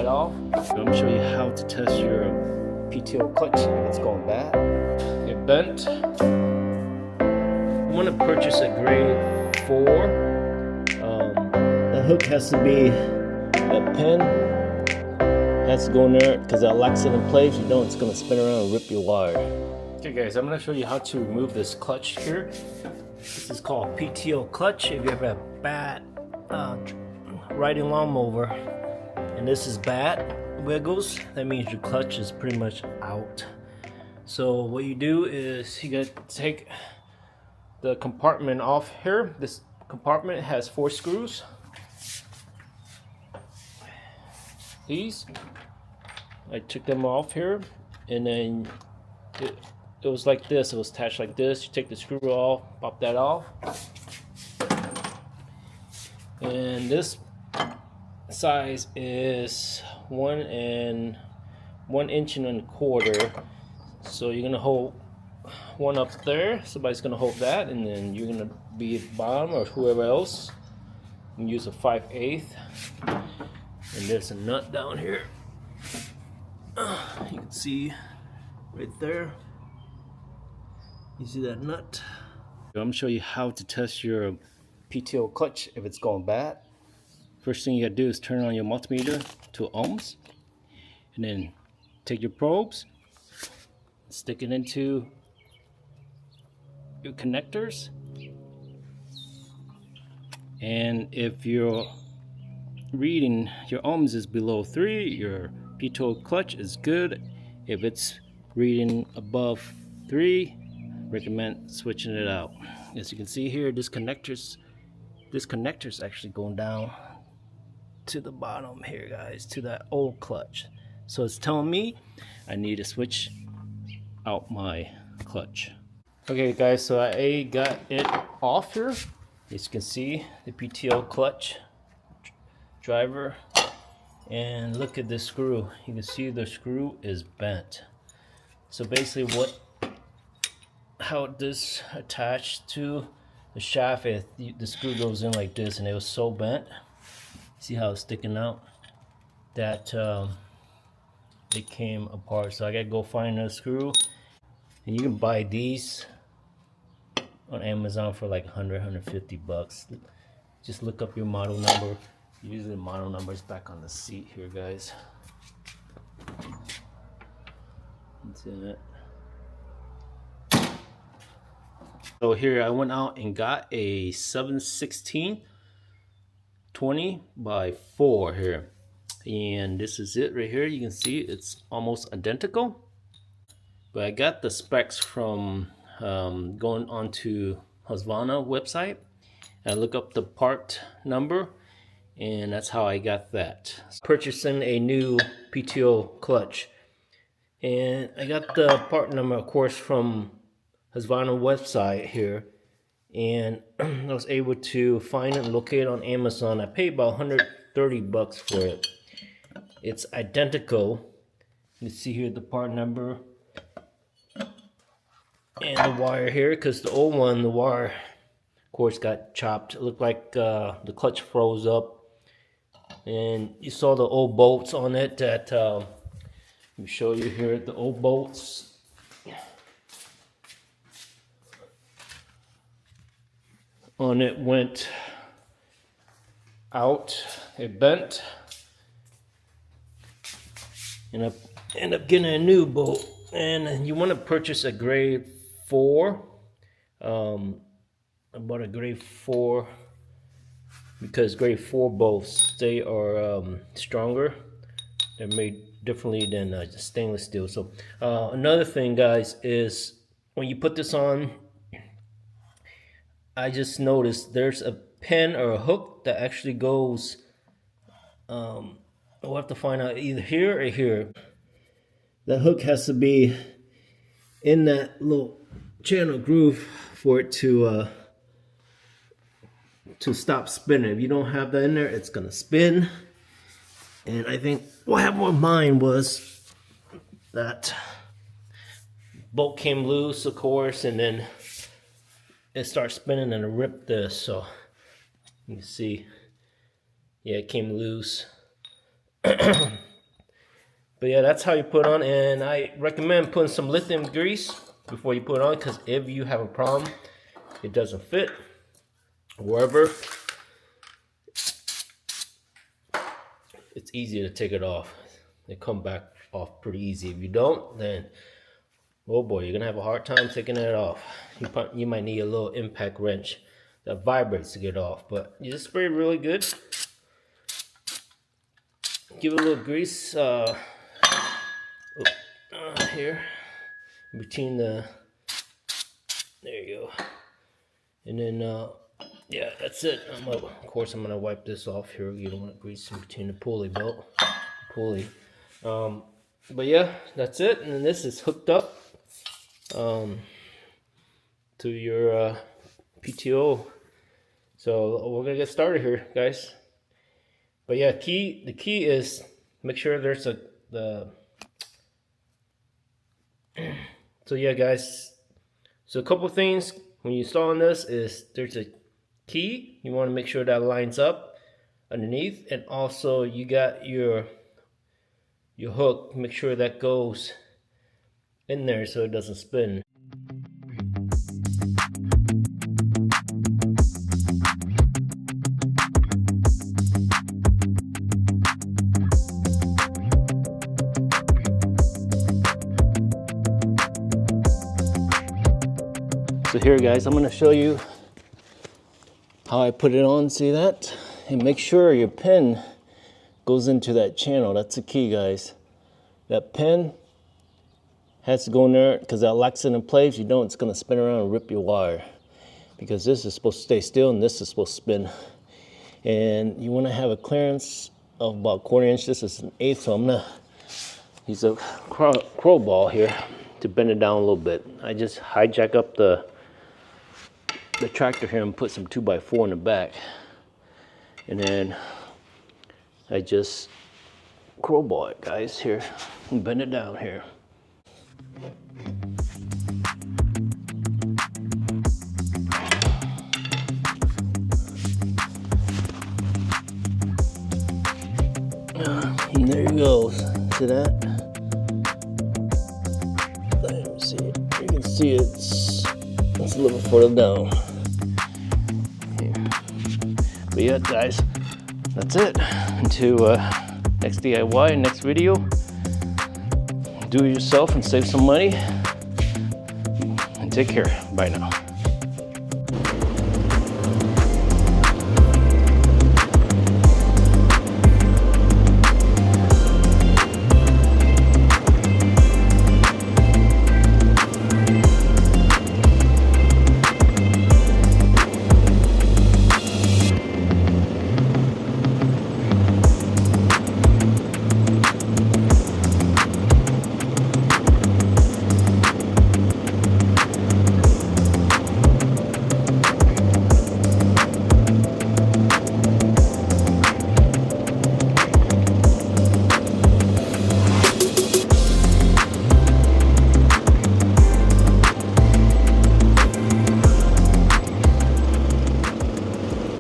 off. I'm going to show you how to test your PTO clutch if it's going bad. It bent. You want to purchase a grade 4. The hook has to be a pin. Has to go in there because that locks it in place. You know it's going to spin around and rip your wire. Okay guys, I'm going to show you how to remove this clutch here. This is called PTO Clutch. If you have a bad riding lawnmower and this is bad wiggles, that means your clutch is pretty much out. So what you do is you got to take the compartment off here. This compartment has 4 screws. These, I took them off here, and then it was like this. It was attached like this. You take the screw off, pop that off, and this size is 1 inch and a quarter. So you're gonna hold one up there. Somebody's gonna hold that, and then you're gonna be at the bottom, or whoever else, and use a 5/8. And there's a nut down here. You can see right there. You see that nut? I'm gonna show you how to test your PTO clutch if it's going bad. First thing you gotta do is turn on your multimeter to ohms, and then take your probes, stick it into your connectors, and if your reading your ohms is below 3, your PTO clutch is good. If it's reading above 3, recommend switching it out. As you can see here, this connector's actually going down to the bottom here, guys, to that old clutch. So it's telling me I need to switch out my clutch. Okay guys, so I got it off here. As you can see, the PTO clutch driver, and look at this screw. You can see the screw is bent. So basically how this attached to the shaft is the screw goes in like this, and it was so bent. See how it's sticking out? That it came apart. So I gotta go find a screw, and you can buy these on Amazon for like 150 bucks. Just look up your model number. Usually the model number is back on the seat here, guys. That's it. So here I went out and got a 7/16 20x4 here, and this is it right here. You can see it's almost identical, but I got the specs from going onto Husqvarna website. I look up the part number, and that's how I got that. Purchasing a new PTO clutch, and I got the part number, of course, from Husqvarna website here, and I was able to find it and locate it on Amazon. I paid about 130 bucks for it. It's identical. You see here the part number and the wire here, because the old one, the wire, of course, got chopped. It looked like the clutch froze up. And you saw the old bolts on it that, let me show you here, the old bolts. On it went out, it bent, and I ended up getting a new bolt. And you want to purchase a grade 4. I bought a grade 4 because grade 4 bolts, they are stronger. They're made differently than stainless steel. So another thing, guys, is when you put this on, I just noticed there's a pin or a hook that actually goes, we'll have to find out either here or here. That hook has to be in that little channel groove for it to stop spinning. If you don't have that in there, it's gonna spin. And I think what happened with mine was that bolt came loose, of course, and then it starts spinning and it ripped this. So you can see, yeah, it came loose. But yeah, that's how you put on, and I recommend putting some lithium grease before you put it on, because if you have a problem, it doesn't fit, wherever, it's easy to take it off. They come back off pretty easy. If you don't, then oh boy, you're gonna have a hard time taking it off. You might need a little impact wrench that vibrates to get off, but you just spray it really good. Give it a little grease here between the, there you go, and then yeah, that's it. Of course I'm gonna wipe this off here. You don't want to grease in between the pulley belt, but yeah, that's it. And then this is hooked up to your PTO. So we're gonna get started here, guys. But yeah, the key is make sure there's so yeah, guys. So a couple things when you're installing this is there's a key. You want to make sure that lines up underneath, and also you got your hook. Make sure that goes in there so it doesn't spin. So here, guys, I'm going to show you how I put it on. See that? And make sure your pin goes into that channel. That's the key, guys. That pin has to go in there, because that locks it in place. If you don't, it's going to spin around and rip your wire, because this is supposed to stay still and this is supposed to spin. And you want to have a clearance of about 1/4 inch. This is an 1/8, so I'm going to use a crow ball here to bend it down a little bit. I just hijack up the tractor here and put some 2x4 in the back, and then I just crowbar it, guys, here, and bend it down here. And there you go. See that? Let me see it. You can see it's a little further down. But yeah, guys, that's it. Until next DIY, next video. Do it yourself and save some money. And take care. Bye now.